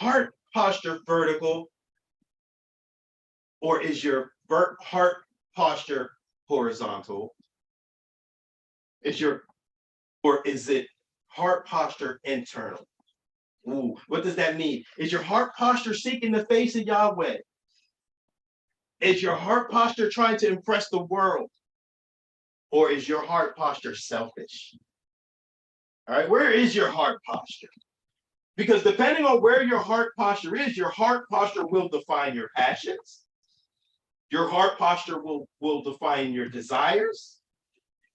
heart posture vertical, or is your heart posture horizontal? Is your, or is it heart posture internal? Ooh, what does that mean? Is your heart posture seeking the face of Yahweh? Is your heart posture trying to impress the world? Or is your heart posture selfish? All right, where is your heart posture? Because depending on where your heart posture is, your heart posture will define your passions. Your heart posture will define your desires.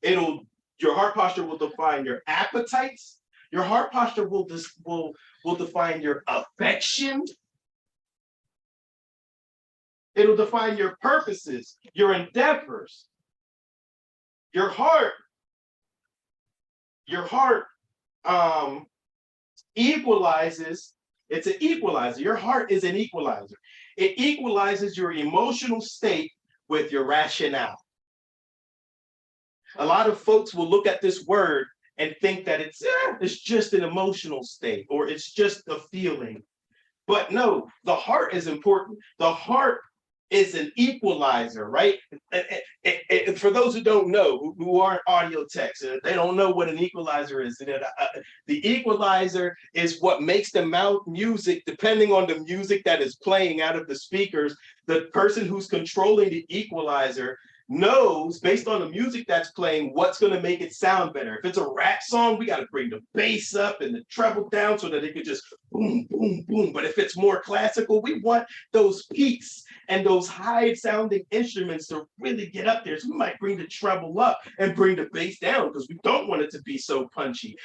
Your heart posture will define your appetites. Your heart posture will define your affection. It'll define your purposes, your endeavors. Your heart equalizes. It's an equalizer. Your heart is an equalizer. It equalizes your emotional state with your rationale. A lot of folks will look at this word and think that it's just an emotional state or it's just a feeling. But no, the heart is important. The heart is an equalizer, right? And for those who don't know, who aren't audio techs, they don't know what an equalizer is. The equalizer is what makes the music, depending on the music that is playing out of the speakers, the person who's controlling the equalizer knows based on the music that's playing what's going to make it sound better. If it's a rap song, we got to bring the bass up and the treble down so that it could just boom, boom, boom. But if it's more classical, we want those peaks and those high sounding instruments to really get up there. So we might bring the treble up and bring the bass down because we don't want it to be so punchy,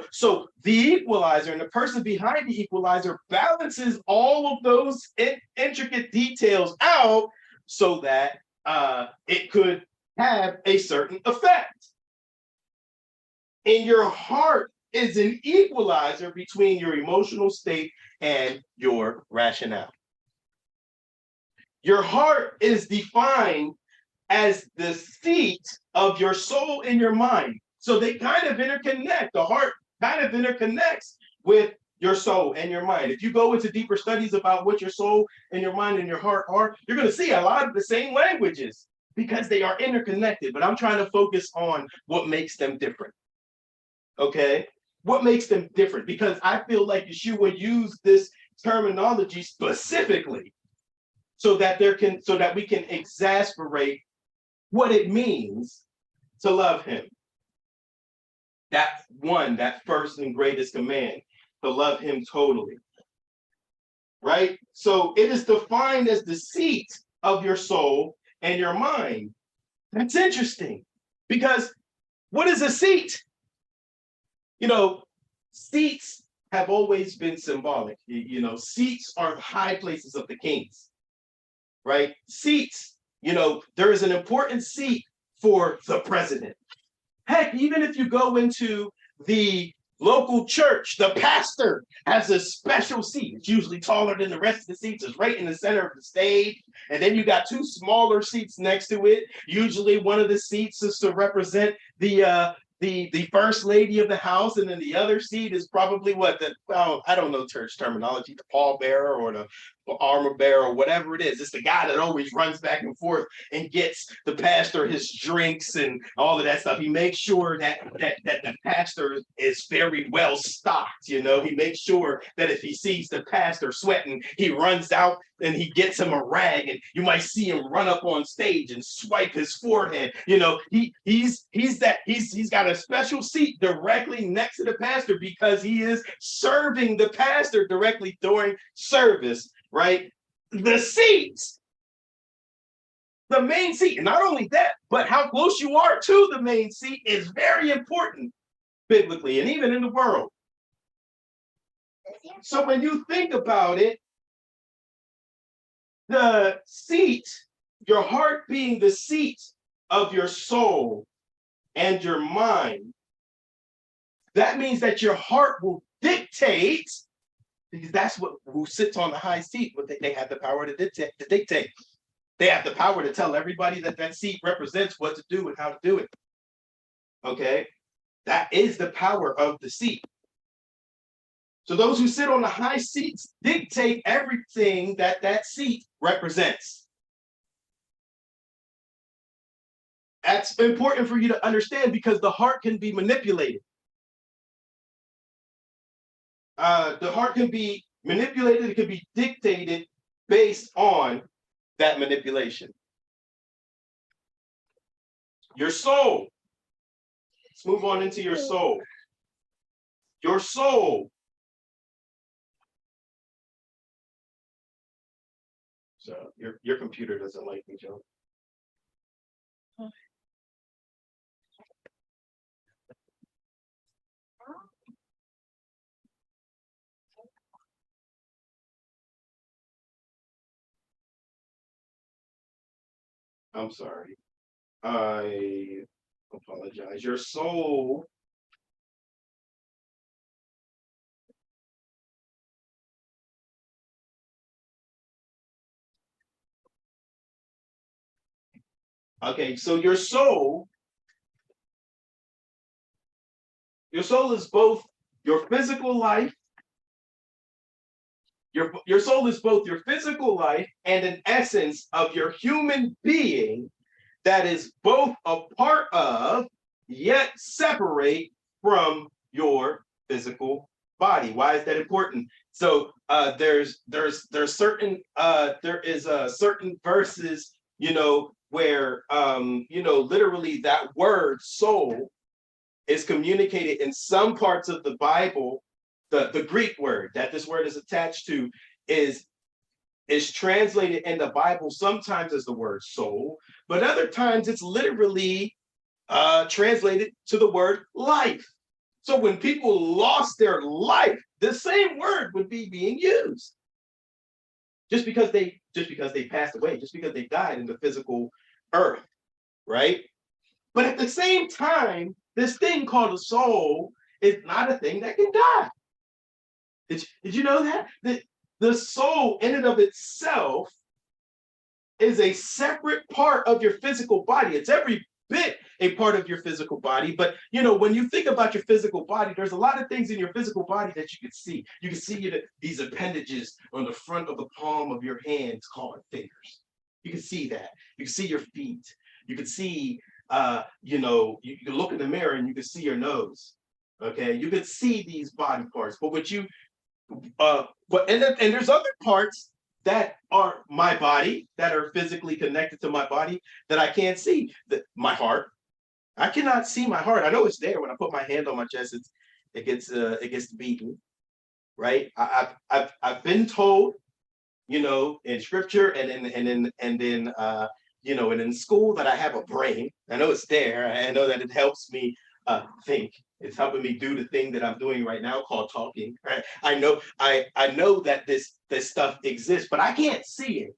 So the equalizer and the person behind the equalizer balances all of those intricate details out so that it could have a certain effect. And your heart is an equalizer between your emotional state and your rationale. Your heart is defined as the seat of your soul and your mind. So they kind of interconnect. The heart kind of interconnects with your soul and your mind. If you go into deeper studies about what your soul and your mind and your heart are, you're going to see a lot of the same languages because they are interconnected. But I'm trying to focus on what makes them different. Okay? What makes them different? Because I feel like Yeshua used this terminology specifically so that we can exasperate what it means to love him. That first and greatest command, to love him totally. Right? So it is defined as the seat of your soul and your mind. That's interesting because what is a seat? Seats have always been symbolic. Seats are the high places of the kings, right? Seats, there is an important seat for the president. Heck, even if you go into the local church, the pastor has a special seat. It's usually taller than the rest of the seats. It's right in the center of the stage. And then you got two smaller seats next to it. Usually one of the seats is to represent the first lady of the house, and then the other seat is probably I don't know church terminology, the pallbearer or the armor bearer or whatever it is. It's the guy that always runs back and forth and gets the pastor his drinks and all of that stuff. He makes sure that the pastor is very well stocked. He makes sure that if he sees the pastor sweating, he runs out and he gets him a rag, and you might see him run up on stage and swipe his forehead. He's got a special seat directly next to the pastor because he is serving the pastor directly during service, right? The seats, the main seat, and not only that, but how close you are to the main seat is very important biblically and even in the world. So when you think about it, the seat, your heart being the seat of your soul and your mind, that means that your heart will dictate, because that's who sits on the high seat. But they have the power to dictate. They have the power to tell everybody that seat represents what to do and how to do it. Okay, that is the power of the seat. So those who sit on the high seats dictate everything that that seat represents. That's important for you to understand because the heart can be manipulated. The heart can be manipulated, it can be dictated based on that manipulation. Your soul. Let's move on into your soul. Your soul. So your computer doesn't like me, Joe. I'm sorry. I apologize. Your soul. Okay, so your soul is both your physical life. Your soul is both your physical life and an essence of your human being that is both a part of, yet separate from your physical body. Why is that important? So there's certain there is certain verses, where literally that word soul is communicated in some parts of the Bible. The Greek word that this word is attached to is translated in the Bible sometimes as the word soul, but other times it's literally translated to the word life. So when people lost their life, the same word would be being used. Just because they passed away, just because they died in the physical earth, right? But at the same time, this thing called a soul is not a thing that can die. Did you know that? The soul in and of itself is a separate part of your physical body. It's every bit a part of your physical body. But when you think about your physical body, there's a lot of things in your physical body that you can see. You can see these appendages on the front of the palm of your hands called fingers. You can see that. You can see your feet. You can see, you can look in the mirror and you can see your nose. Okay, you can see these body parts. But and there's other parts that are my body, that are physically connected to my body, that I can't see. My heart, I cannot see my heart. I know it's there. When I put my hand on my chest, it gets beaten, right? I've been told, in scripture and in school, that I have a brain. I know it's there. I know that it helps me think. It's helping me do the thing that I'm doing right now called talking. Right? I know that this stuff exists, but I can't see it.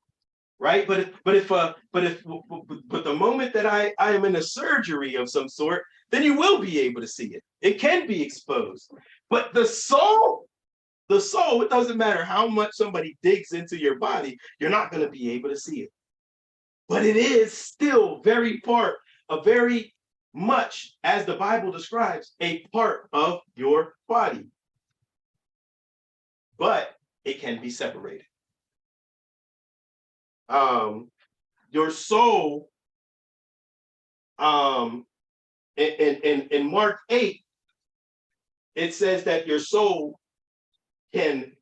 Right? But the moment that I am in a surgery of some sort, then you will be able to see it. It can be exposed. But the soul, it doesn't matter how much somebody digs into your body, you're not going to be able to see it. But it is still very much, as the Bible describes, a part of your body. But it can be separated. Your soul, in Mark 8, it says that your soul can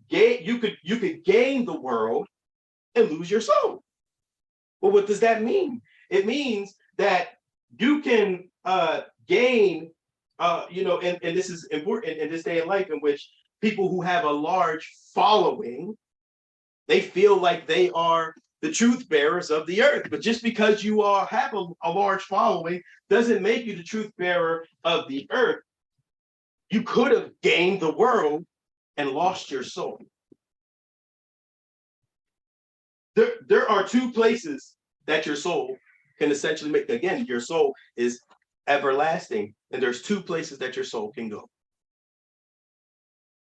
gain, you could gain the world and lose your soul. Well, what does that mean? It means that you can gain, and this is important in this day of life in which people who have a large following, they feel like they are the truth bearers of the earth. But just because you have a large following doesn't make you the truth bearer of the earth. You could have gained the world and lost your soul. There are two places that your soul can essentially make. Again, your soul is everlasting, and there's two places that your soul can go.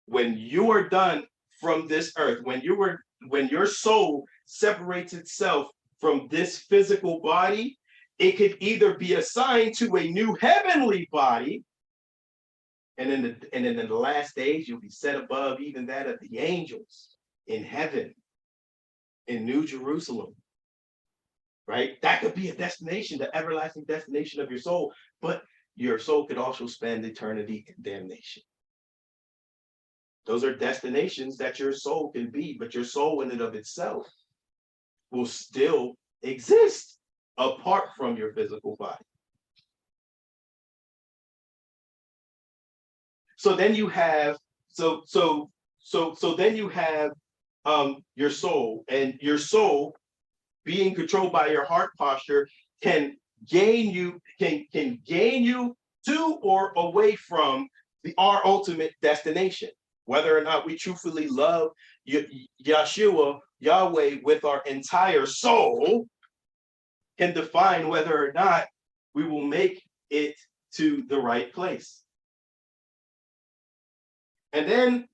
When you are done from this earth, when your soul separates itself from this physical body, it could either be assigned to a new heavenly body, And in the last days, you'll be set above even that of the angels in heaven, in New Jerusalem. Right? That could be a destination, the everlasting destination of your soul. But your soul could also spend eternity in damnation. Those are destinations that your soul can be, but your soul in and of itself will still exist apart from your physical body. So then you have then you have your soul, and your soul being controlled by your heart posture can gain you to or away from our ultimate destination. Whether or not we truthfully love Yahshua, Yahweh, with our entire soul can define whether or not we will make it to the right place. And then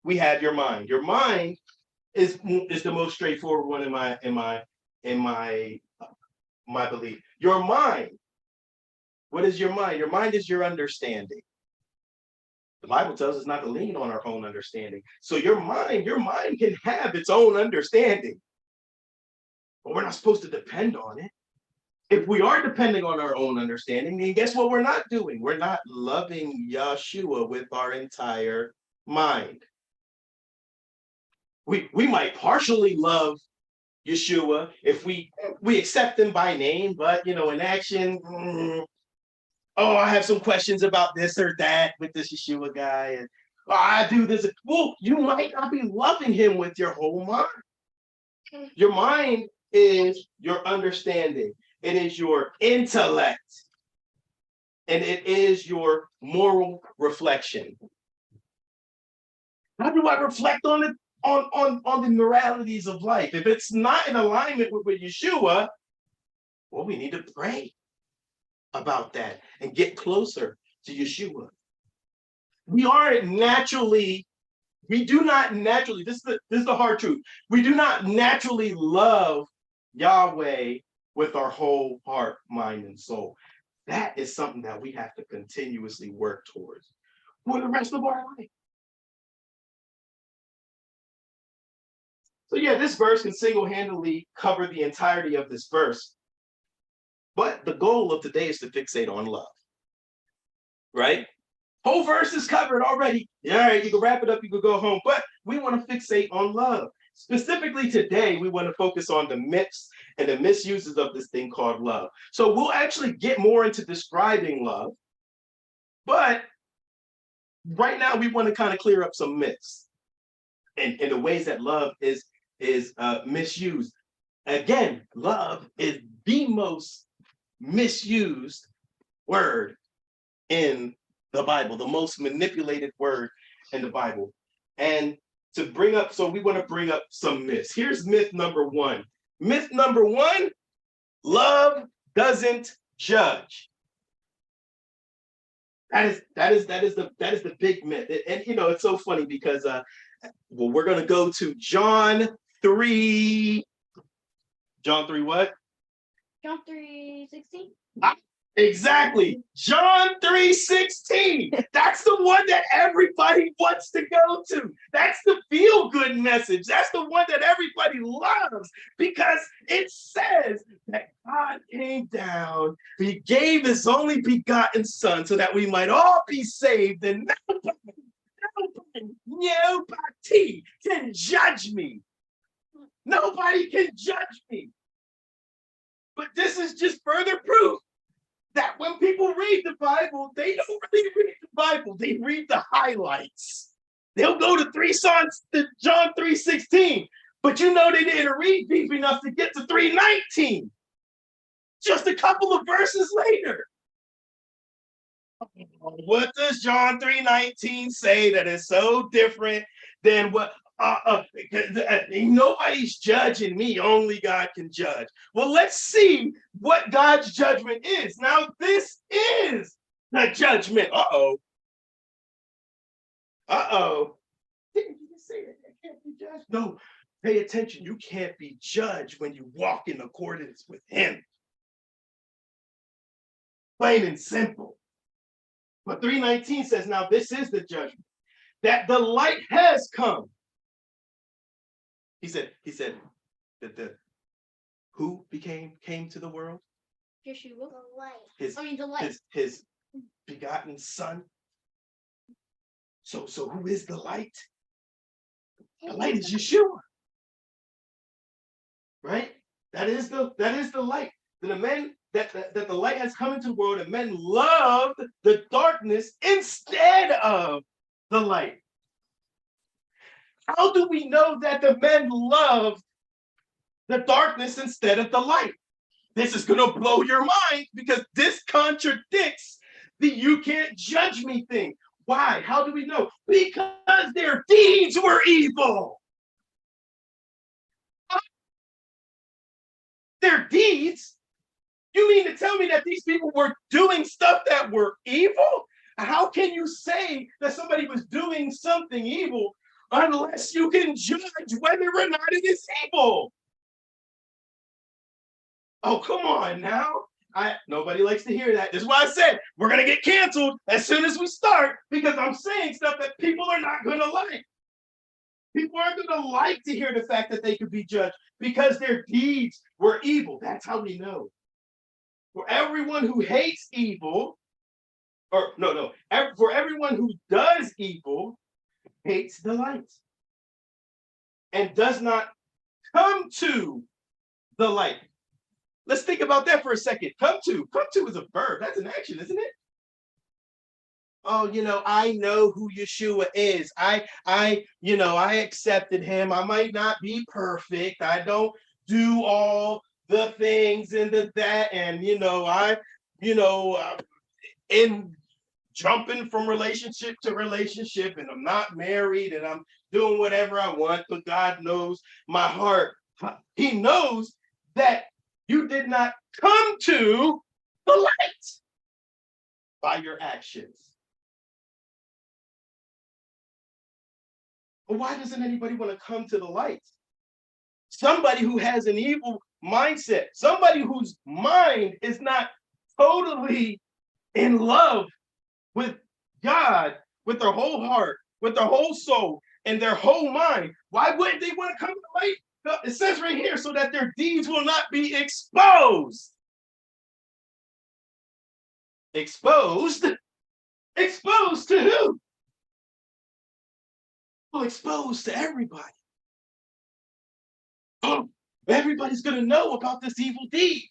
we have your mind. Your mind is the most straightforward one in my belief. Your mind. What is your mind? Your mind is your understanding. The Bible tells us not to lean on our own understanding. So your mind can have its own understanding, but we're not supposed to depend on it. If we are depending on our own understanding, then guess what we're not doing? We're not loving Yahshua with our entire mind. We might partially love Yeshua if we accept him by name, but in action, I have some questions about this or that with this Yeshua guy, and I do this. Well, you might not be loving him with your whole mind. Your mind is your understanding. It is your intellect, and it is your moral reflection. How do I reflect on it? On the moralities of life? If it's not in alignment with Yeshua, well, we need to pray about that and get closer to Yeshua. We do not naturally, this is the hard truth. We do not naturally love Yahweh with our whole heart, mind, and soul. That is something that we have to continuously work towards for the rest of our life. So yeah, this verse can single-handedly cover the entirety of this verse. But the goal of today is to fixate on love. Right? Whole verse is covered already. All right, you can wrap it up, you can go home. But we want to fixate on love. Specifically today, we want to focus on the myths and the misuses of this thing called love. So we'll actually get more into describing love. But right now, we want to kind of clear up some myths and the ways that love is misused. Again, love is the most misused word in the Bible, the most manipulated word in the Bible. And we want to bring up some myths. Here's myth number one. Myth number one, love doesn't judge. That is the big myth. And it's so funny because we're going to go to John 3. John 3 what? John 3:16. Exactly. John 3:16. That's the one that everybody wants to go to. That's the feel-good message. That's the one that everybody loves because it says that God came down. He gave his only begotten son so that we might all be saved, and nobody can judge me. Nobody can judge me. But this is just further proof that when people read the Bible, they don't really read the Bible. They read the highlights. They'll go to John 3:16, but they didn't read deep enough to get to 3:19. Just a couple of verses later. What does John 3:19 say that is so different than what? Nobody's judging me, only God can judge. Well, let's see what God's judgment is. Now, this is the judgment. Didn't you say that can't be judged? No, pay attention. You can't be judged when you walk in accordance with him. Plain and simple. But 3:19 says, now this is the judgment, that the light has come. He said that the who came to the world? Yeshua. The light. The light. His begotten son. So who is the light? The light is Yeshua. Right? That is the light. That the light has come into the world, and men loved the darkness instead of the light. How do we know that the men loved the darkness instead of the light? This is going to blow your mind, because this contradicts the "you can't judge me" thing. Why? How do we know? Because their deeds were evil. Their deeds? You mean to tell me that these people were doing stuff that were evil? How can you say that somebody was doing something evil unless you can judge whether or not it is evil? Oh, come on now. Nobody likes to hear that. This is why I said we're going to get canceled as soon as we start, because I'm saying stuff that people are not going to like. People aren't going to like to hear the fact that they could be judged because their deeds were evil. That's how we know. For everyone who hates evil, for everyone who does evil hates the light and does not come to the light. Let's think about that for a second. Come to is a verb. That's an action, isn't it? Oh, I know who Yeshua is. I accepted him. I might not be perfect. I don't do all the things and that, and in jumping from relationship to relationship, and I'm not married, and I'm doing whatever I want, but God knows my heart. He knows that you did not come to the light by your actions. But why doesn't anybody want to come to the light? Somebody who has an evil mindset, somebody whose mind is not totally in love with God, with their whole heart, with their whole soul, and their whole mind. Why wouldn't they want to come to the light? It says right here, so that their deeds will not be exposed. Exposed? Exposed to who? Well, exposed to everybody. Oh, everybody's going to know about this evil deed.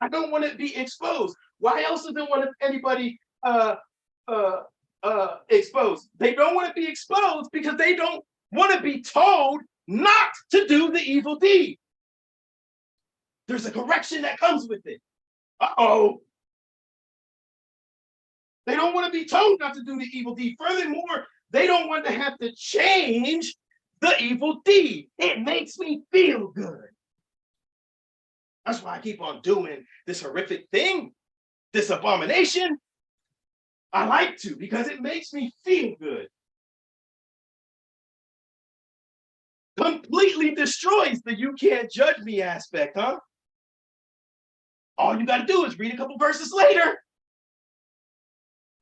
I don't want it to be exposed. Why else does it want anybody exposed? They don't want to be exposed because they don't want to be told not to do the evil deed. There's a correction that comes with it. Uh-oh. They don't want to be told not to do the evil deed. Furthermore, they don't want to have to change the evil deed. It makes me feel good. That's why I keep on doing this horrific thing, this abomination. I like to, because it makes me feel good. Completely destroys the "you can't judge me" aspect, huh? All you got to do is read a couple verses later.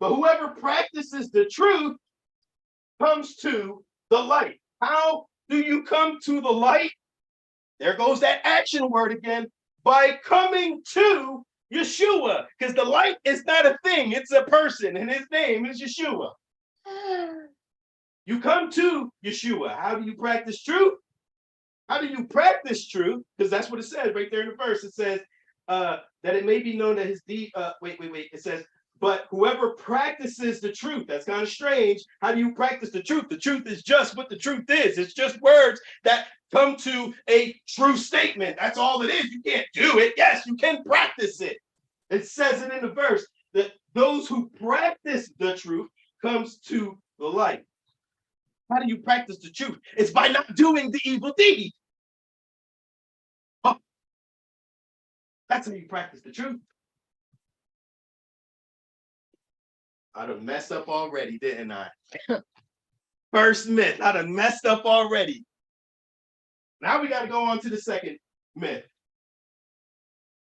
But whoever practices the truth comes to the light. How do you come to the light? There goes that action word again. By coming to Yeshua, because the light is not a thing, it's a person, and his name is Yeshua. You come to Yeshua. How do you practice truth? How do you practice truth? Because that's what it says right there in the verse. It says that it may be known that his deed. Wait. It says, but whoever practices the truth. That's kind of strange. How do you practice the truth? The truth is just what the truth is. It's just words that come to a true statement. That's all it is. You can't do it. Yes, you can practice it. It says it in the verse that those who practice the truth comes to the light. How do you practice the truth? It's by not doing the evil deed. Oh, that's how you practice the truth. I done messed up already, didn't I? First myth, I done messed up already. Now we got to go on to the second myth.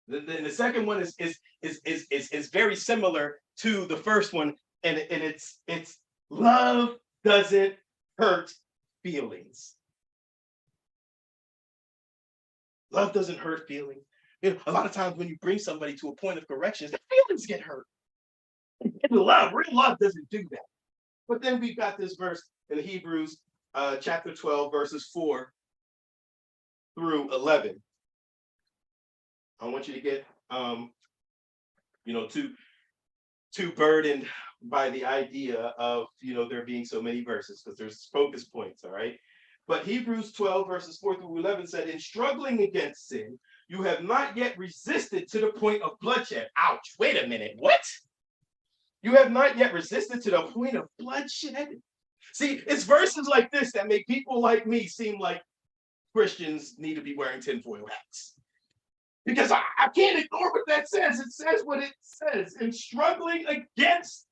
The second one is very similar to the first one, and it's love doesn't hurt feelings. Love doesn't hurt feelings. You know, a lot of times when you bring somebody to a point of correction, their feelings get hurt. And love, real love doesn't do that. But then we've got this verse in Hebrews chapter 12, verses 4 through 11. I want you to get too burdened by the idea of there being so many verses, because there's focus points, all right? But Hebrews 12, verses 4 through 11 said, in struggling against sin, you have not yet resisted to the point of bloodshed. Ouch, wait a minute, what? You have not yet resisted to the point of bloodshed? See, it's verses like this that make people like me seem like Christians need to be wearing tinfoil hats. Because I can't ignore what that says. It says what it says. In struggling against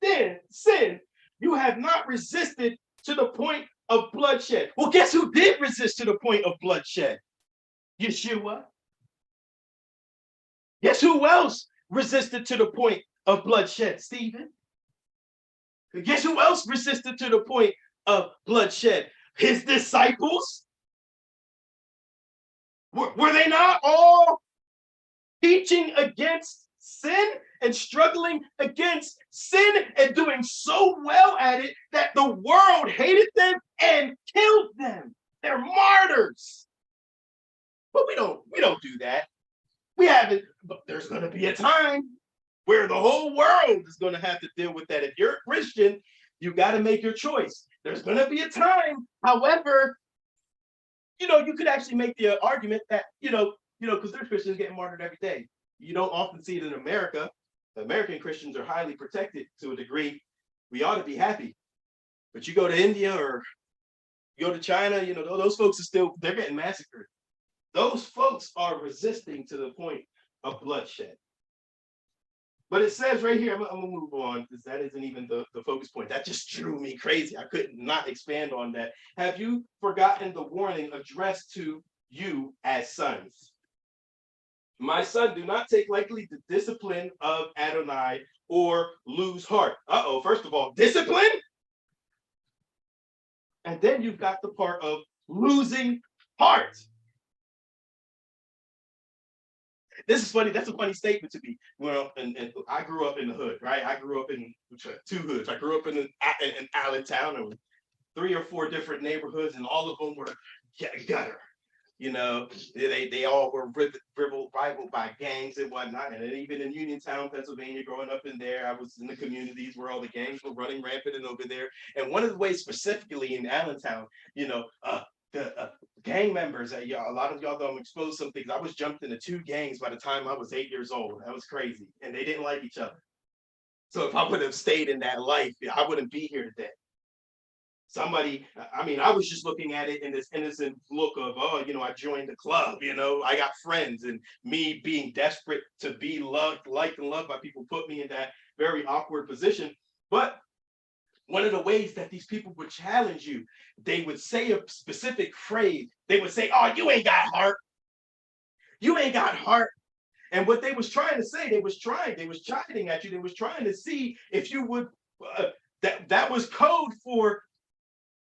sin, you have not resisted to the point of bloodshed. Well, guess who did resist to the point of bloodshed? Yeshua. Guess who else resisted to the point of bloodshed? Stephen. Guess who else resisted to the point of bloodshed? His disciples. Were they not all teaching against sin and struggling against sin and doing so well at it that the world hated them and killed them? They're martyrs. But we don't do that. We haven't, but there's going to be a time where the whole world is going to have to deal with that. If you're a Christian, you got to make your choice. There's going to be a time, however, you could actually make the argument that, because there's Christians getting martyred every day. You don't often see it in America. American Christians are highly protected to a degree. We ought to be happy. But you go to India or you go to China, those folks they're getting massacred. Those folks are resisting to the point of bloodshed. But it says right here, I'm going to move on because that isn't even the focus point. That just drew me crazy. I could not expand on that. Have you forgotten the warning addressed to you as sons? My son, do not take lightly the discipline of Adonai or lose heart. First of all, discipline. And then you've got the part of losing heart. This is funny. That's a funny statement to be. Well, and I grew up in the hood, right? I grew up in two hoods. I grew up in Allentown, and 3 or 4 different neighborhoods, and all of them were gutter. They all were rivaled by gangs and whatnot. And then even in Uniontown, Pennsylvania, growing up in there, I was in the communities where all the gangs were running rampant and over there. And one of the ways specifically in Allentown, the gang members, a lot of y'all don't expose some things. I was jumped into 2 gangs by the time I was 8 years old. That was crazy. And they didn't like each other. So if I would have stayed in that life, I wouldn't be here today. I was just looking at it in this innocent look of, I joined the club, I got friends, and me being desperate to be liked and loved by people put me in that very awkward position. But one of the ways that these people would challenge you, they would say a specific phrase. They would say, "Oh, you ain't got heart. You ain't got heart." And what they was trying to say, they was chiding at you. They was trying to see if you would, that was code for,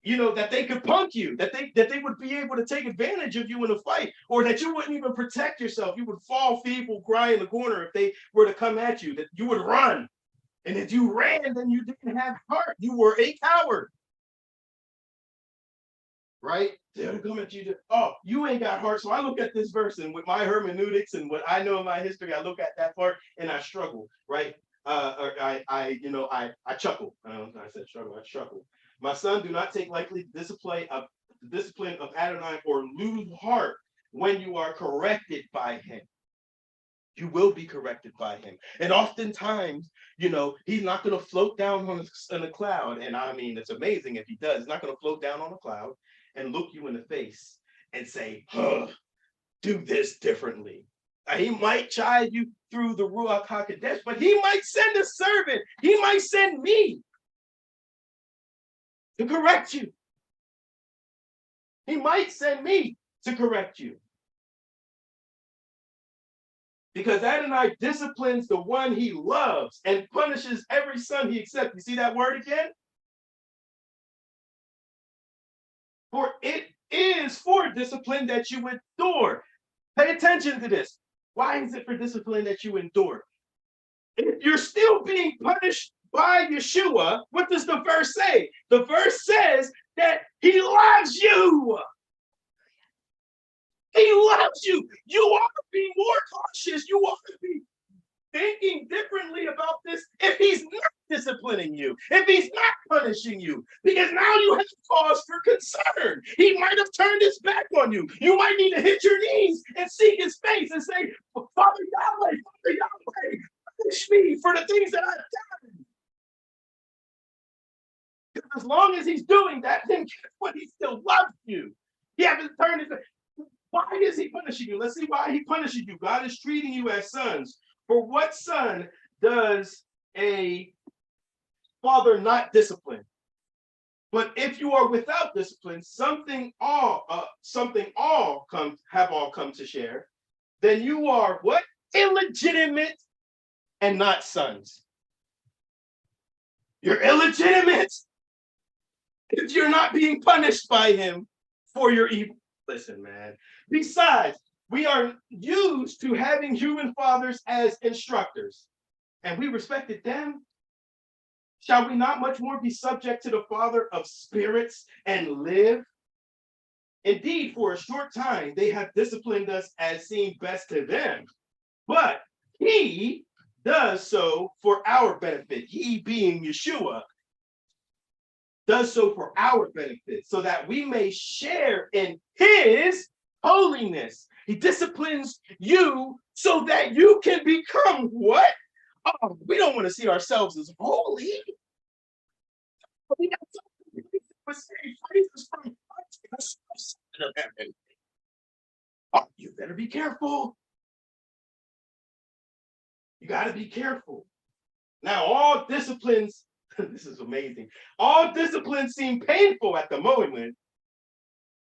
that they could punk you, that they would be able to take advantage of you in a fight, or that you wouldn't even protect yourself. You would fall feeble, cry in the corner if they were to come at you, that you would run. And if you ran, then you didn't have heart. You were a coward. Right? They're come at you. You ain't got heart. So I look at this verse, and with my hermeneutics and what I know in my history, I look at that part and I struggle. Right? I chuckle. I said struggle. I chuckle. My son, do not take lightly the discipline of Adonai or lose heart when you are corrected by him. You will be corrected by him. And oftentimes, he's not going to float down on a cloud. And I mean, it's amazing if he does. He's not going to float down on a cloud and look you in the face and say, do this differently. He might chide you through the Ruach HaKodesh, but he might send a servant. He might send me to correct you. He might send me to correct you. Because Adonai disciplines the one he loves and punishes every son he accepts. You see that word again? For it is for discipline that you endure. Pay attention to this. Why is it for discipline that you endure? If you're still being punished by Yeshua, what does the verse say? The verse says that he loves you. He loves you. You ought to be more cautious. You ought to be thinking differently about this if he's not disciplining you, if he's not punishing you, because now you have cause for concern. He might have turned his back on you. You might need to hit your knees and seek his face and say, Father Yahweh, punish me for the things that I've done. Because as long as he's doing that, then guess what? He still loves you. He hasn't turned his back. Why is he punishing you? Let's see why he punishes you. God is treating you as sons. For what son does a father not discipline? But if you are without discipline, something all come to share, then you are what? Illegitimate and not sons. You're illegitimate if you're not being punished by him for your evil. Listen, man. Besides, we are used to having human fathers as instructors, and we respected them. Shall we not much more be subject to the Father of spirits and live? Indeed, for a short time, they have disciplined us as seemed best to them, but he does so for our benefit. He, being Yeshua, does so for our benefit, so that we may share in his holiness. He disciplines you so that you can become what? Oh, we don't want to see ourselves as holy. We got praises from heaven. Oh, you better be careful. You got to be careful. Now, all disciplines, this is amazing. All disciplines seem painful at the moment,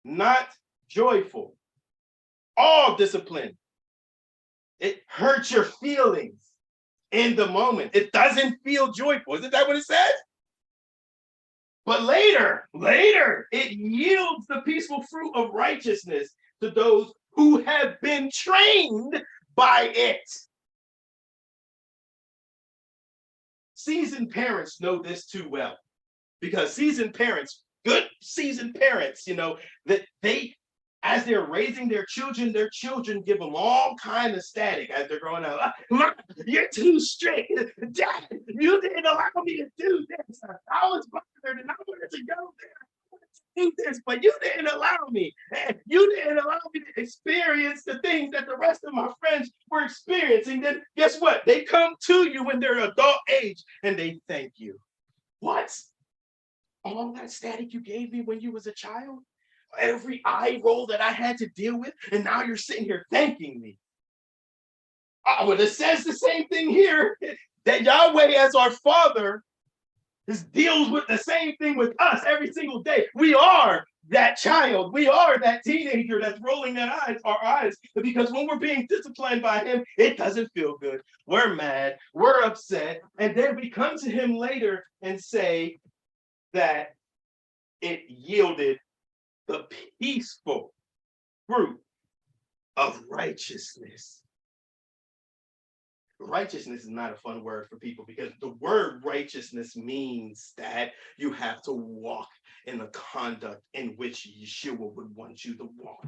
not joyful. All discipline. It hurts your feelings in the moment. It doesn't feel joyful. Isn't that what it says? But later, it yields the peaceful fruit of righteousness to those who have been trained by it. Seasoned parents know this too well, because seasoned parents, good seasoned parents, that they, as they're raising their children give them all kind of static as they're growing up. Mom, you're too strict. Dad, you didn't allow me to do this. I was bothered and I wanted to go there. I wanted to do this, but you didn't allow me. And you didn't allow me to experience the things that the rest of my friends were experiencing. Then guess what? They come to you when they're adult age and they thank you. What? All that static you gave me when you was a child? Every eye roll that I had to deal with, and now you're sitting here thanking me. Well, it says the same thing here, that Yahweh as our Father deals with the same thing with us every single day. We are that child. We are that teenager that's rolling our eyes, because when we're being disciplined by him, it doesn't feel good. We're mad, we're upset, and then we come to him later and say that it yielded the peaceful fruit of righteousness. Righteousness is not a fun word for people, because the word righteousness means that you have to walk in the conduct in which Yeshua would want you to walk.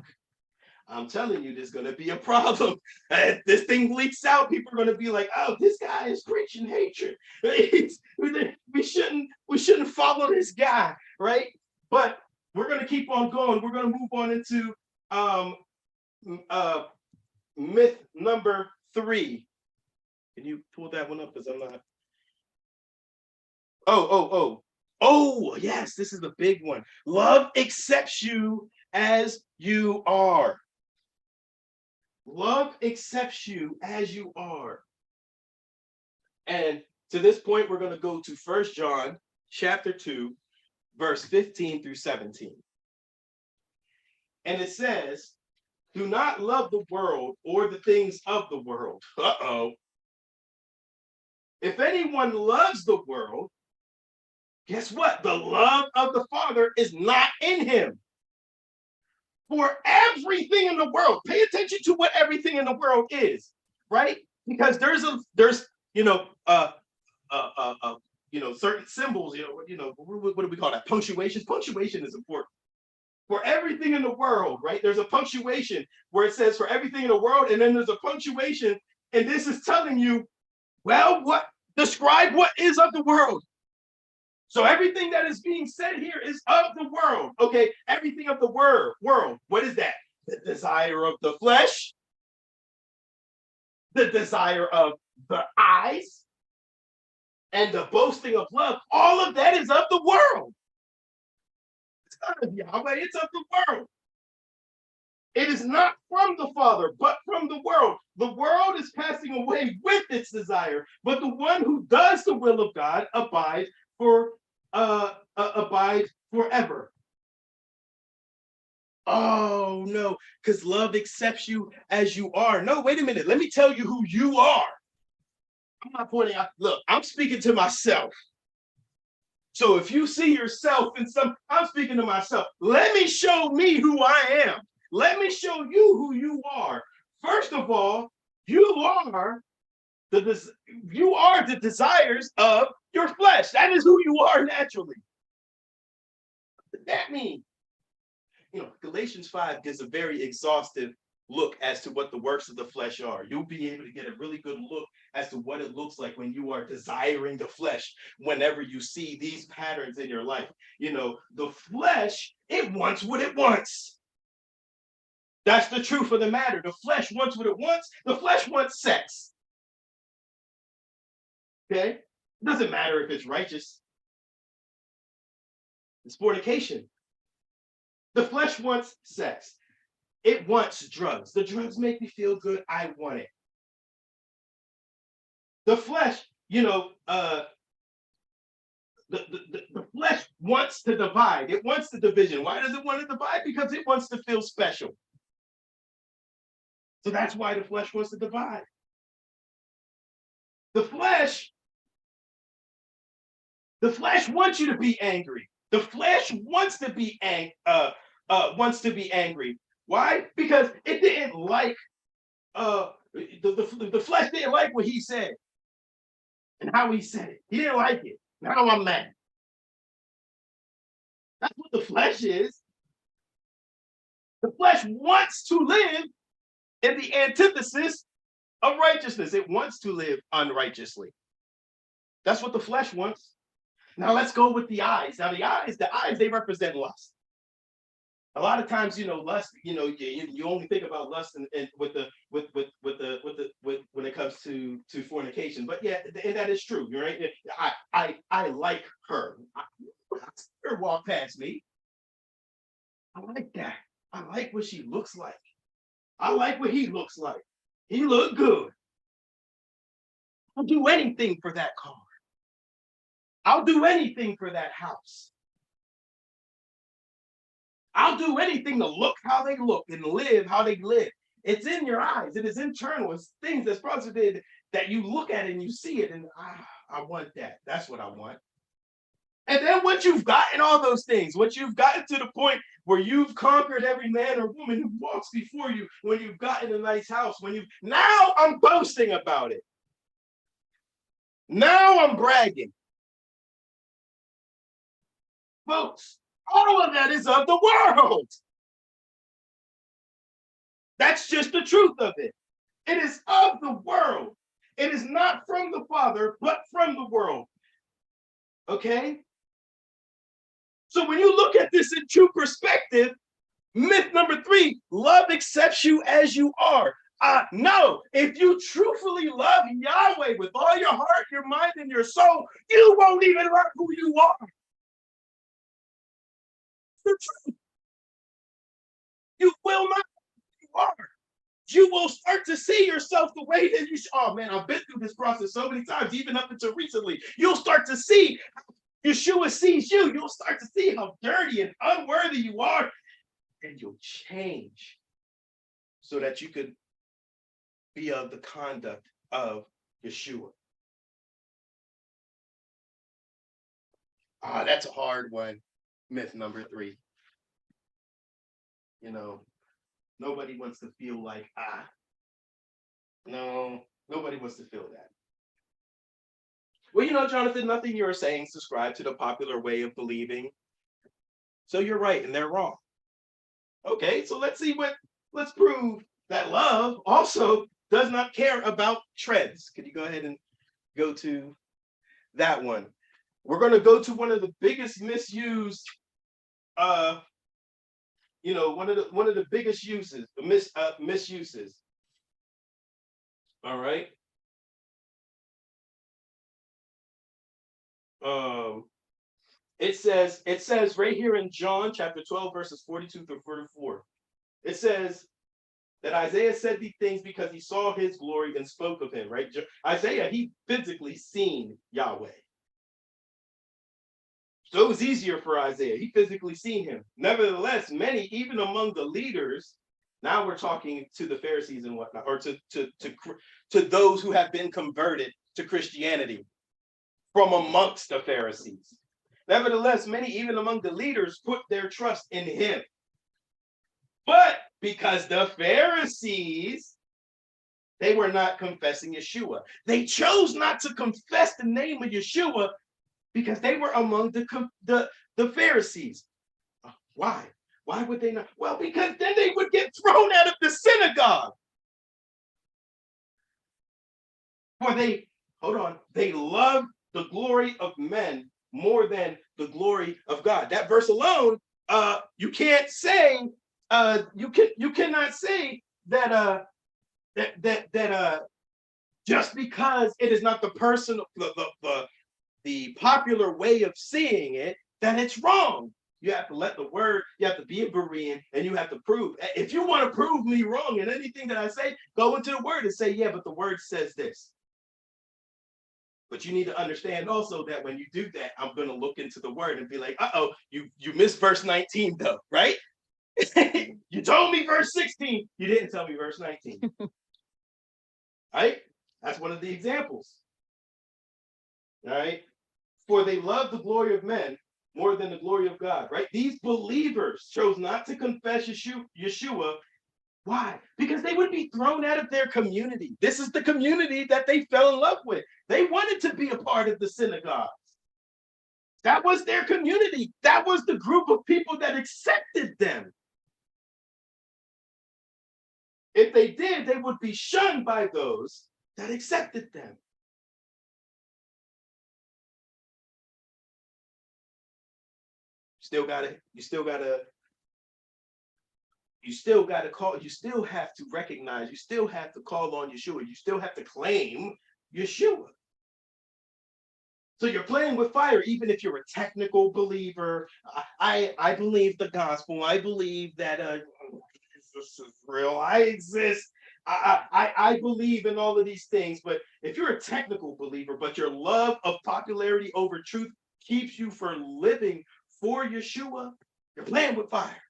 I'm telling you, there's going to be a problem. If this thing leaks out, people are going to be like, oh, this guy is preaching hatred. We shouldn't follow this guy, right? But we're going to keep on going. We're going to move on into myth number 3. Can you pull that one up? Because I'm not. Oh, yes, this is the big one. Love accepts you as you are. Love accepts you as you are. And to this point, we're going to go to 1 John chapter 2, verse 15 through 17. And it says, Do not love the world or the things of the world. Uh-oh. If anyone loves the world, guess what? The love of the Father is not in him. For everything in the world, pay attention to what everything in the world is, right? Because there's certain symbols, what do we call that? Punctuation. Punctuation is important. For everything in the world, right? There's a punctuation where it says for everything in the world, and then there's a punctuation, and this is telling you, well, what describe what is of the world. So everything that is being said here is of the world. Okay, everything of the world. What is that? The desire of the flesh, the desire of the eyes, and the boasting of love. All of that is of the world. It's not of Yahweh, it's of the world. It is not from the Father, but from the world. The world is passing away with its desire, but the one who does the will of God abides forever. Oh no, because love accepts you as you are. No, wait a minute. Let me tell you who you are. I'm not pointing out. Look, I'm speaking to myself. So if you see yourself in I'm speaking to myself. Let me show me who I am. Let me show you who you are. First of all, you are the desires of your flesh. That is who you are naturally. What does that mean? Galatians 5 gives a very exhaustive look as to what the works of the flesh are. You'll be able to get a really good look as to what it looks like when you are desiring the flesh, whenever you see these patterns in your life. The flesh, it wants what it wants. That's the truth of the matter. The flesh wants what it wants. The flesh wants sex. Okay? It doesn't matter if it's righteous. It's fornication. The flesh wants sex. It wants drugs. The drugs make me feel good. I want it. The flesh, the flesh wants to divide. It wants the division. Why does it want to divide? Because it wants to feel special. So that's why the flesh wants to divide. The flesh wants you to be angry. The flesh wants to be angry. Why? Because it didn't like the flesh didn't like what he said and how he said it. He didn't like it. Now I'm mad. That's what the flesh is. The flesh wants to live in the antithesis of righteousness. It wants to live unrighteously. That's what the flesh wants. Now let's go with the eyes. Now the eyes, they represent lust. A lot of times, lust, you only think about lust and when it comes to fornication. But yeah, and that is true, right? I like her. Her walk past me. I like that. I like what she looks like. I like what he looks like. He looked good. I'll do anything for that car. I'll do anything for that house. I'll do anything to look how they look and live how they live. It's in your eyes. It is internal. It's things that's positive that you look at it and you see it, and I want that. That's what I want. And then once you've gotten all those things, once you've gotten to the point where you've conquered every man or woman who walks before you, when you've gotten a nice house, now I'm boasting about it. Now I'm bragging. Folks, all of that is of the world. That's just the truth of it. It is of the world. It is not from the Father, but from the world. Okay? So when you look at this in true perspective, myth number 3, love accepts you as you are. No, if you truthfully love Yahweh with all your heart, your mind, and your soul, you won't even love who you are. The truth. You will not know who you are. You will start to see yourself the way that you should. Oh man, I've been through this process so many times, even up until recently. You'll start to see Yeshua sees you. You'll start to see how dirty and unworthy you are, and you'll change. so that you could be of the conduct of Yeshua. That's a hard one. Myth number 3. Nobody wants to feel like, no, nobody wants to feel that. Well, Jonathan, nothing you're saying subscribe to the popular way of believing. So you're right and they're wrong. Okay, so let's prove that love also does not care about trends. Could you go ahead and go to that one? We're going to go to one of the biggest misused, one of the biggest misuses. All right. It says right here in John chapter 12, verses 42 through 44. It says that Isaiah said these things because he saw his glory and spoke of him, right? Isaiah, he physically seen Yahweh. So it was easier for Isaiah. He physically seen him. Nevertheless, many, even among the leaders, now we're talking to the Pharisees and whatnot, or to those who have been converted to Christianity from amongst the Pharisees. Nevertheless, many, even among the leaders, put their trust in him. But because the Pharisees, they were not confessing Yeshua. They chose not to confess the name of Yeshua because they were among the Pharisees. Why? Why would they not? Well, because then they would get thrown out of the synagogue. For they love the glory of men more than the glory of God. That verse alone, you can't say, you cannot say that just because it is not the personal, the popular way of seeing it, that it's wrong. You have to let the word, you have to be a Berean, and you have to prove. If you want to prove me wrong in anything that I say, go into the word and say, yeah, but the word says this. But you need to understand also that when you do that, I'm going to look into the word and be like, you missed verse 19 though, right? You told me verse 16. You didn't tell me verse 19. Right? That's one of the examples. All right? For they love the glory of men more than the glory of God, right? These believers chose not to confess Yeshua. Why? Because they would be thrown out of their community. This is the community that they fell in love with. They wanted to be a part of the synagogues. That was their community. That was the group of people that accepted them. If they did, they would be shunned by those that accepted them. You still have to recognize, you still have to call on Yeshua, you still have to claim Yeshua. So you're playing with fire, even if you're a technical believer. I believe the gospel. I believe that this is real. I exist. I believe in all of these things. But if you're a technical believer, but your love of popularity over truth keeps you from living for Yeshua, you're playing with fire.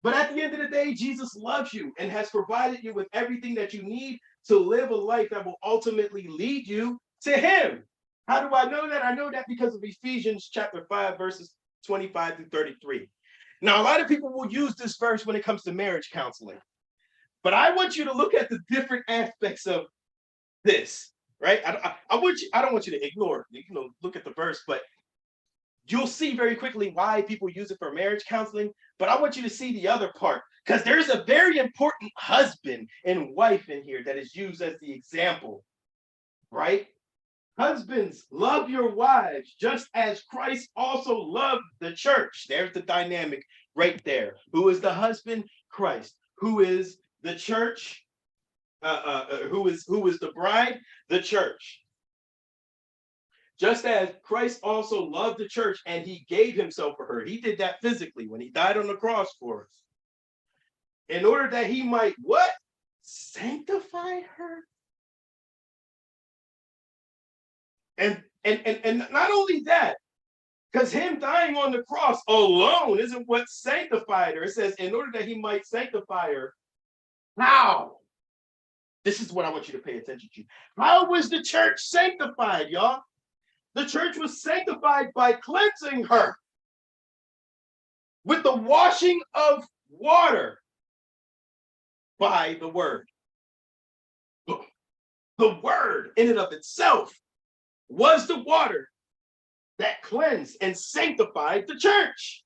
But at the end of the day, Jesus loves you and has provided you with everything that you need to live a life that will ultimately lead you to him. How do I know that? I know that because of Ephesians chapter 5, verses 25 through 33. Now, a lot of people will use this verse when it comes to marriage counseling. But I want you to look at the different aspects of this, right? I don't want you to ignore, look at the verse, but you'll see very quickly why people use it for marriage counseling. But I want you to see the other part, because there's a very important husband and wife in here that is used as the example, right? Husbands, love your wives just as Christ also loved the church. There's the dynamic right there. Who is the husband? Christ. Who is the church? Who is the bride? The church. Just as Christ also loved the church and he gave himself for her. He did that physically when he died on the cross for us. In order that he might what? Sanctify her. And not only that, Because him dying on the cross alone isn't what sanctified her. It says, in order that he might sanctify her. How? This is what I want you to pay attention to. How was the church sanctified, y'all? The church was sanctified by cleansing her with the washing of water by the word. The word in and of itself was the water that cleansed and sanctified the church,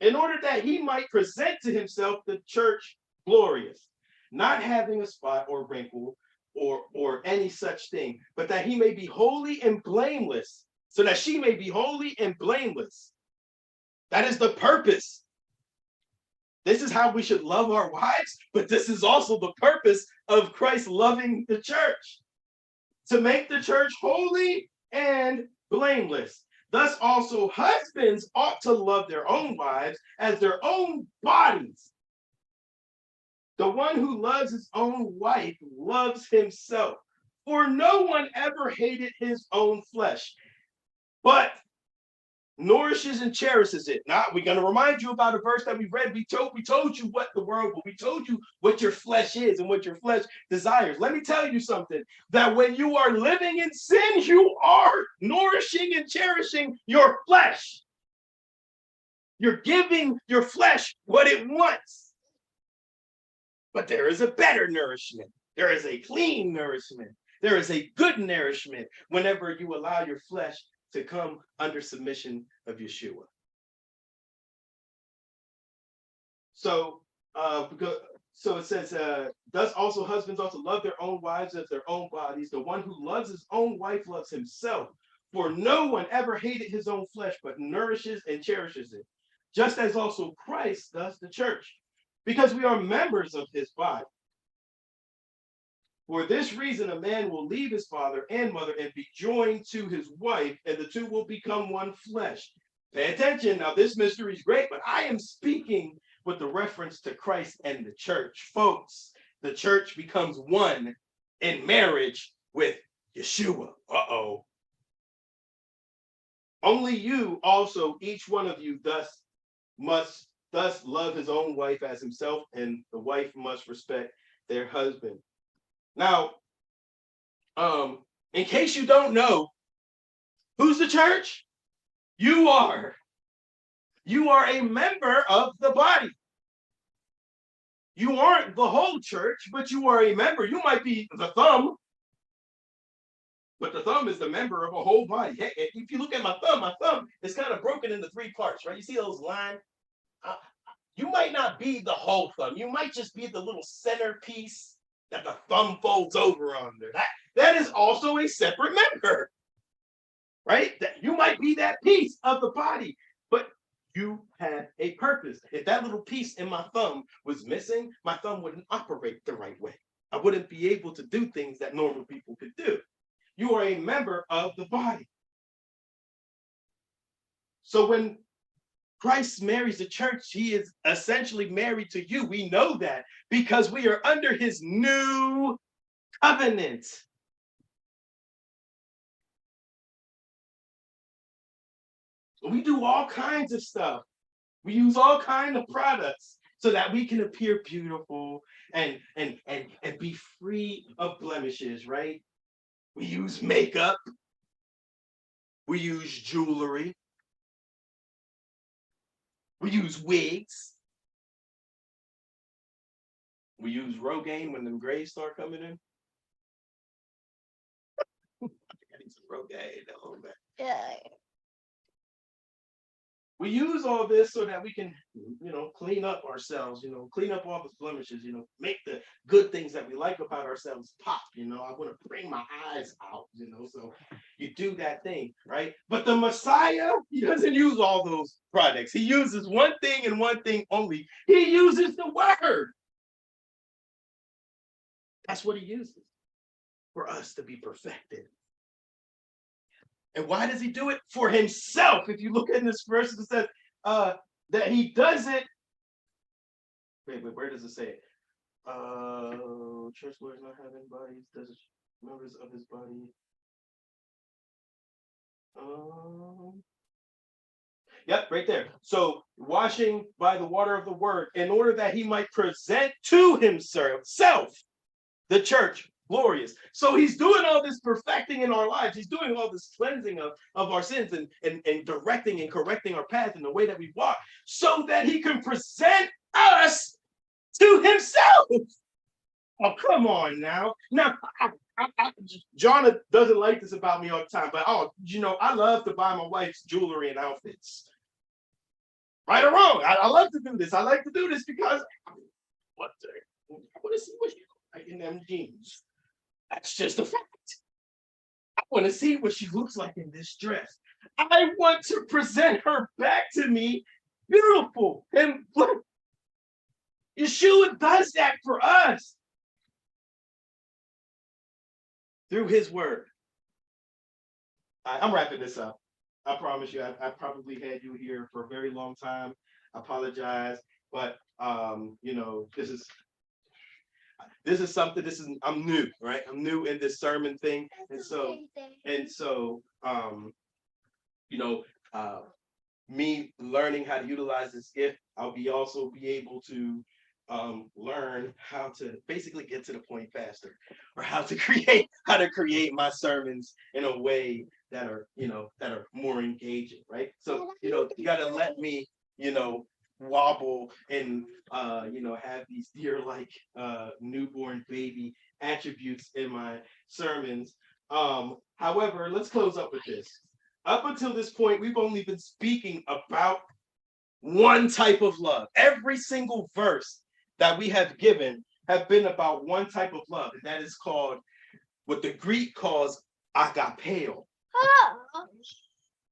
in order that he might present to himself the church glorious, not having a spot or wrinkle or any such thing, but that he may be holy and blameless, so that she may be holy and blameless. That is the purpose. This is how we should love our wives, but this is also the purpose of Christ loving the church, to make the church holy and blameless. Thus also husbands ought to love their own wives as their own bodies. The one who loves his own wife loves himself. For no one ever hated his own flesh, but nourishes and cherishes it. Now we're going to remind you about a verse that we read. We told you what the world, we told you what your flesh is and what your flesh desires. Let me tell you something, that when you are living in sin, you are nourishing and cherishing your flesh. You're giving your flesh what it wants. But there is a better nourishment. There is a clean nourishment. There is a good nourishment whenever you allow your flesh to come under submission of Yeshua. So it says, thus also husbands ought to love their own wives as their own bodies. The one who loves his own wife loves himself. For no one ever hated his own flesh, but nourishes and cherishes it, just as also Christ does the church, because we are members of his body. For this reason, a man will leave his father and mother and be joined to his wife, and the two will become one flesh. Pay attention. Now, this mystery is great, but I am speaking with the reference to Christ and the church. Folks, the church becomes one in marriage with Yeshua. Uh-oh. Only you also, each one of you, must love his own wife as himself, and the wife must respect their husband. Now, in case you don't know, who's the church? You are. You are a member of the body. You aren't the whole church, but you are a member. You might be the thumb, but the thumb is the member of a whole body. Hey, if you look at my thumb is kind of broken into 3 parts, right? You see those lines? You might not be the whole thumb. You might just be the little centerpiece that the thumb folds over under. That is also a separate member, right? That you might be that piece of the body, but you have a purpose. If that little piece in my thumb was missing, my thumb wouldn't operate the right way. I wouldn't be able to do things that normal people could do. You are a member of the body. So when Christ marries the church, he is essentially married to you. We know that because we are under his new covenant. We do all kinds of stuff. We use all kinds of products so that we can appear beautiful and be free of blemishes, right? We use makeup. We use jewelry. We use wigs. We use Rogaine when them grays start coming in. I need some Rogaine a little bit. Yeah. We use all this so that we can, clean up ourselves, clean up all the blemishes, make the good things that we like about ourselves pop, I want to bring my eyes out, so you do that thing, right? But the Messiah, he doesn't use all those products. He uses one thing and one thing only. He uses the word. That's what he uses for us to be perfected. And why does he do it? For himself. If you look at this verse, it says that he does it. Wait, where does it say it? Church Lord is not having bodies, does members of his body. Yep, right there. So washing by the water of the word, in order that he might present to himself the church glorious. So he's doing all this perfecting in our lives. He's doing all this cleansing of our sins and directing and correcting our path in the way that we walk, so that he can present us to himself. Oh, come on now. Now, John doesn't like this about me all the time, but I love to buy my wife's jewelry and outfits. Right or wrong, I love to do this. I like to do this because I want to see what she looks like in them jeans. That's just a fact. I want to see what she looks like in this dress. I want to present her back to me beautiful. And look, Yeshua does that for us through his word. I'm wrapping this up. I promise you, I probably had you here for a very long time. I apologize, but this is something. I'm new, right? I'm new in this sermon thing, and so me learning how to utilize this gift, I'll be able to learn how to basically get to the point faster, or how to create my sermons in a way that are more engaging, right? So you got to let me wobble and have these deer like newborn baby attributes in my sermons. However, let's close up with this. Up until this point, we've only been speaking about one type of love. Every single verse that we have given have been about one type of love, and that is called what the Greek calls agapeo.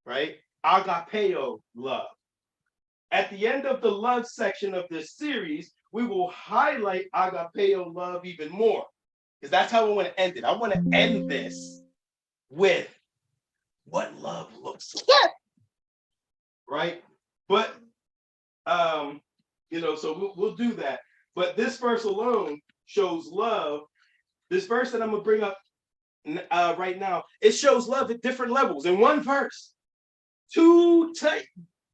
Right? Agapeo love. At the end of the love section of this series, we will highlight agapeo love even more, because that's how I want to end it. I want to end this with what love looks like. Right? But so we'll do that. But this verse alone shows love. This verse that I'm gonna bring up right now, it shows love at different levels. In one verse, two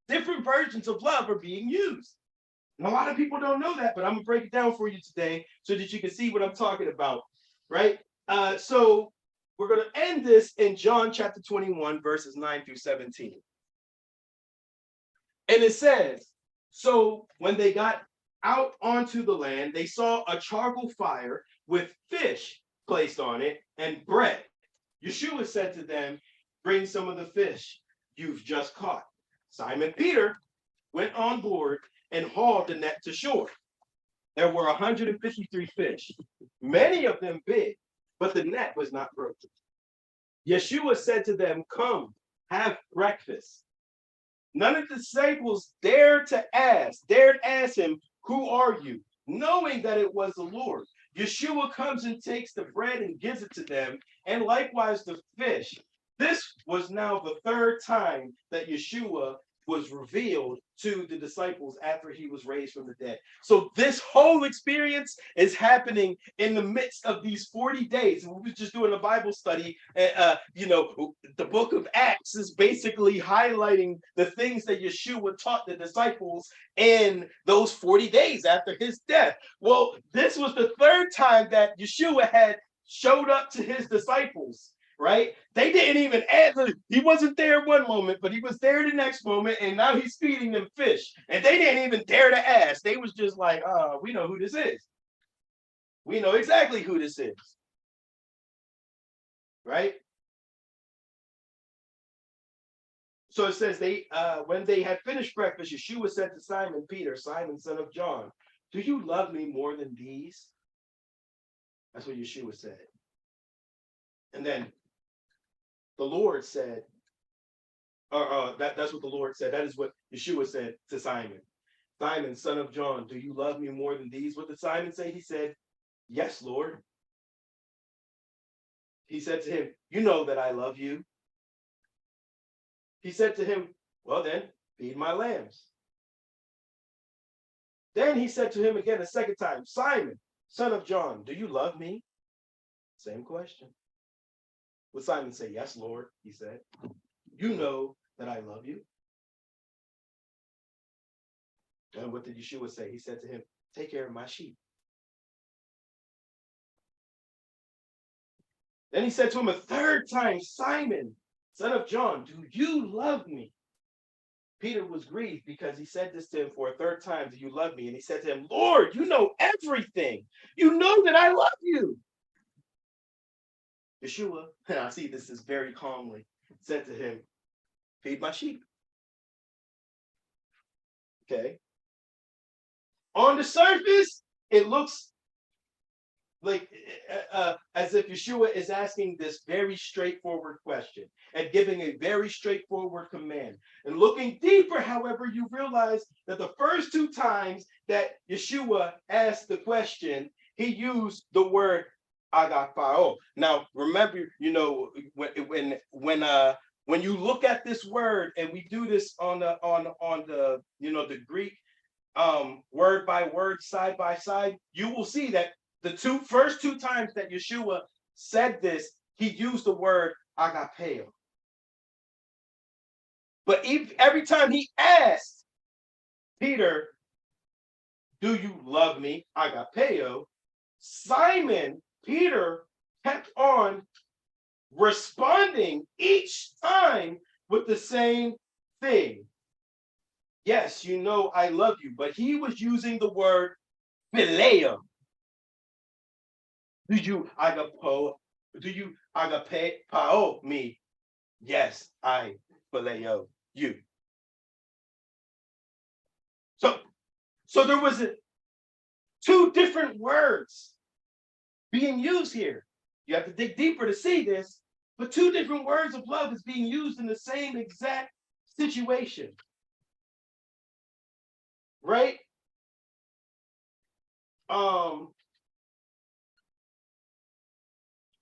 different versions of love are being used. And a lot of people don't know that, but I'm gonna break it down for you today so that you can see what I'm talking about, right? So we're gonna end this in John chapter 21, verses 9 through 17. And it says, so when they got out onto the land, they saw a charcoal fire with fish placed on it and bread. Yeshua said to them, bring some of the fish you've just caught. Simon Peter went on board and hauled the net to shore. There were 153 fish, many of them big, but the net was not broken. Yeshua said to them, come, have breakfast. None of the disciples dared ask him, who are you? Knowing that it was the Lord. Yeshua comes and takes the bread and gives it to them, and likewise the fish. This was now the third time that Yeshua was revealed to the disciples after he was raised from the dead. So this whole experience is happening in the midst of these 40 days. And we were just doing a Bible study. The book of Acts is basically highlighting the things that Yeshua taught the disciples in those 40 days after his death. Well, this was the third time that Yeshua had showed up to his disciples. Right? They didn't even answer. He wasn't there one moment, but he was there the next moment, and now he's feeding them fish. And they didn't even dare to ask. They was just like, we know who this is. We know exactly who this is. Right? So it says when they had finished breakfast, Yeshua said to Simon Peter, Simon, son of John, do you love me more than these? That's what Yeshua said. And then the Lord said, that's what the Lord said. That is what Yeshua said to Simon. Simon, son of John, do you love me more than these? What did Simon say? He said, yes, Lord. He said to him, you know that I love you. He said to him, well then, feed my lambs. Then he said to him again a second time, Simon, son of John, do you love me? Same question. Would Simon say, yes, Lord, he said. you know that I love you. And what did Yeshua say? He said to him, take care of my sheep. Then he said to him a third time, Simon, son of John, do you love me? Peter was grieved because he said this to him for a third time, do you love me? And he said to him, Lord, you know everything. You know that I love you. Yeshua, and I see this is very calmly, said to him, feed my sheep. Okay. On the surface, it looks like as if Yeshua is asking this very straightforward question and giving a very straightforward command. And looking deeper, however, you realize that the first two times that Yeshua asked the question, he used the word agapao. Now, remember, when you look at this word, and we do this on the the Greek word by word, side by side, you will see that the first two times that Yeshua said this, he used the word agapeo. But every time he asked Peter, do you love me? Agapeo. Simon, Peter, kept on responding each time with the same thing. Yes, you know I love you, but he was using the word phileo. Do you agapeo me? Yes, I phileo you. So there was two different words being used here. You have to dig deeper to see this, but two different words of love is being used in the same exact situation. Right?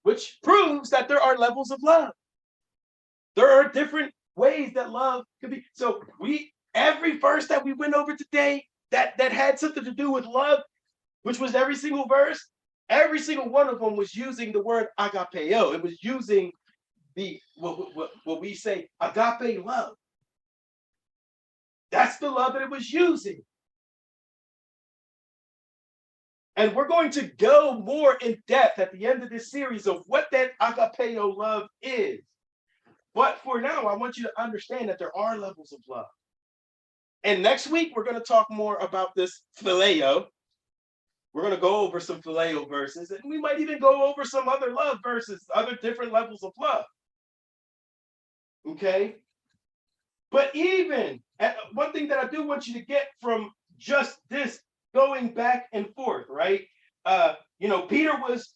Which proves that there are levels of love. There are different ways that love could be. So every verse that we went over today that had something to do with love, which was every single verse, every single one of them was using the word agapeo. It was using what we say agape love. That's the love that it was using. And we're going to go more in depth at the end of this series of what that agapeo love is. But for now, I want you to understand that there are levels of love. And next week, we're going to talk more about this phileo. We're going to go over some phileo verses, and we might even go over some other love verses, other different levels of love. Okay? But even, one thing that I do want you to get from just this going back and forth, right? Peter was,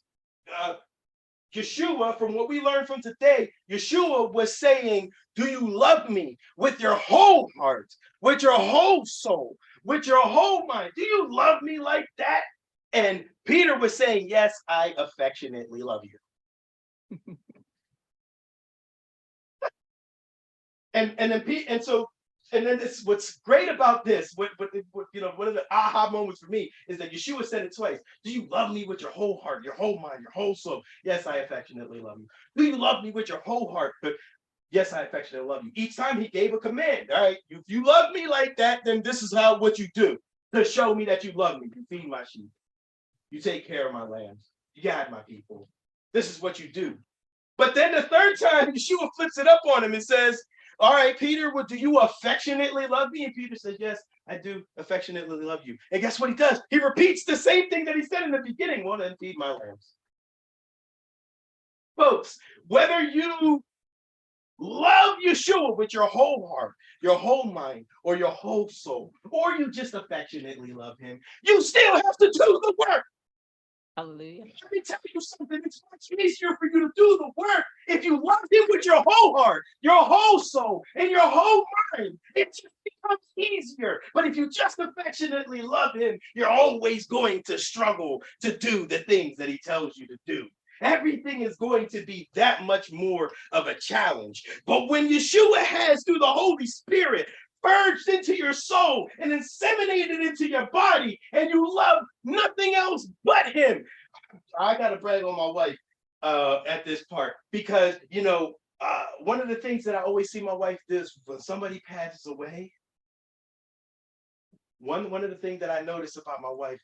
Yeshua, from what we learned from today, Yeshua was saying, do you love me with your whole heart, with your whole soul, with your whole mind? Do you love me like that? And Peter was saying, yes, I affectionately love you. And then this, what's great about this, one of the aha moments for me is that Yeshua said it twice. Do you love me with your whole heart, your whole mind, your whole soul? Yes, I affectionately love you. Do you love me with your whole heart? But yes, I affectionately love you. Each time he gave a command. All right, if you love me like that, then this is what you do to show me that you love me. You feed my sheep. You take care of my lambs. You guide my people. This is what you do. But then the third time, Yeshua flips it up on him and says, all right, Peter, do you affectionately love me? And Peter says, yes, I do affectionately love you. And guess what he does? He repeats the same thing that he said in the beginning. Well, then feed my lambs. Folks, whether you love Yeshua with your whole heart, your whole mind, or your whole soul, or you just affectionately love him, you still have to do the work. Hallelujah. Let me tell you something. It's much easier for you to do the work if you love him with your whole heart, your whole soul, and your whole mind. It just becomes easier. But if you just affectionately love him, you're always going to struggle to do the things that he tells you to do. Everything is going to be that much more of a challenge. But when Yeshua has, through the Holy Spirit, purged into your soul and inseminated into your body, and you love nothing else but him. I gotta brag on my wife at this part, because One of the things that I always see my wife do is when somebody passes away, one of the things that I notice about my wife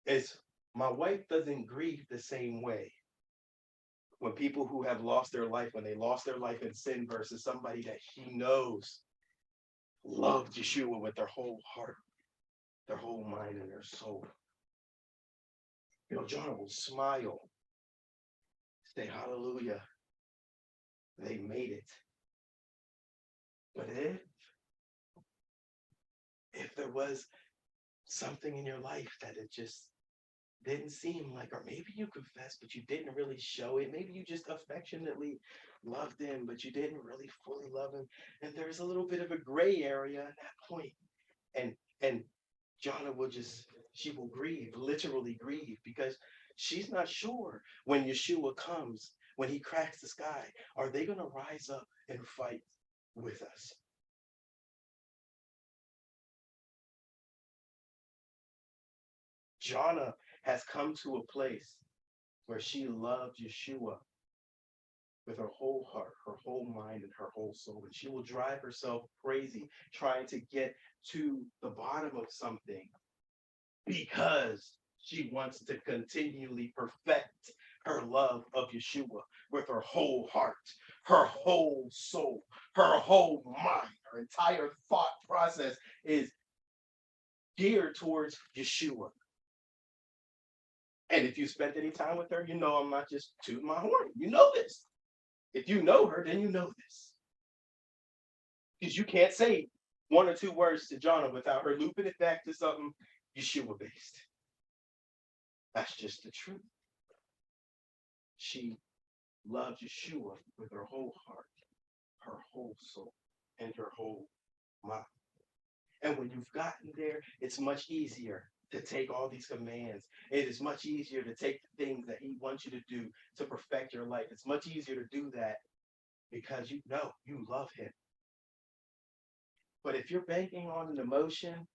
is my wife doesn't grieve the same way when people who have lost their life, when they lost their life in sin versus somebody that she knows loved Yeshua with their whole heart, their whole mind, and their soul. Jonah will smile, say, hallelujah, they made it. But if there was something in your life that it just didn't seem like, or maybe you confessed, but you didn't really show it. Maybe you just affectionately loved him, but you didn't really fully love him. And there's a little bit of a gray area at that point. And Jonah she will grieve, literally grieve, because she's not sure when Yeshua comes, when he cracks the sky, are they going to rise up and fight with us? Jonah has come to a place where she loved Yeshua with her whole heart, her whole mind, and her whole soul. And she will drive herself crazy trying to get to the bottom of something because she wants to continually perfect her love of Yeshua with her whole heart, her whole soul, her whole mind. Her entire thought process is geared towards Yeshua. And if you spent any time with her, you know I'm not just tooting my horn. You know this. If you know her, then you know this. Because you can't say one or two words to Jonah without her looping it back to something Yeshua based. That's just the truth. She loved Yeshua with her whole heart, her whole soul, and her whole mind. And when you've gotten there, it's much easier to take all these commands. It is much easier to take the things that he wants you to do to perfect your life. It's much easier to do that because you know you love him. But if you're banking on an emotion,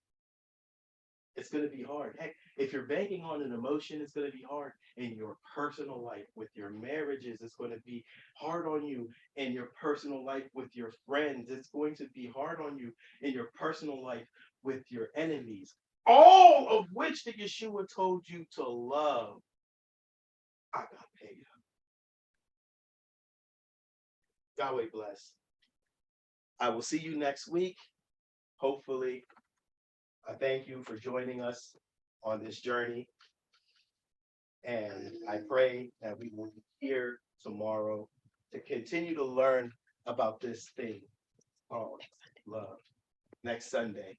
it's going to be hard. Heck, if you're banking on an emotion, it's going to be hard in your personal life with your marriages. It's going to be hard on you in your personal life with your friends. It's going to be hard on you in your personal life with your enemies. All of which that Yeshua told you to love. I got paid. Yahweh bless. I will see you next week. Hopefully, I thank you for joining us on this journey. And I pray that we will be here tomorrow to continue to learn about this thing called love. Next Sunday.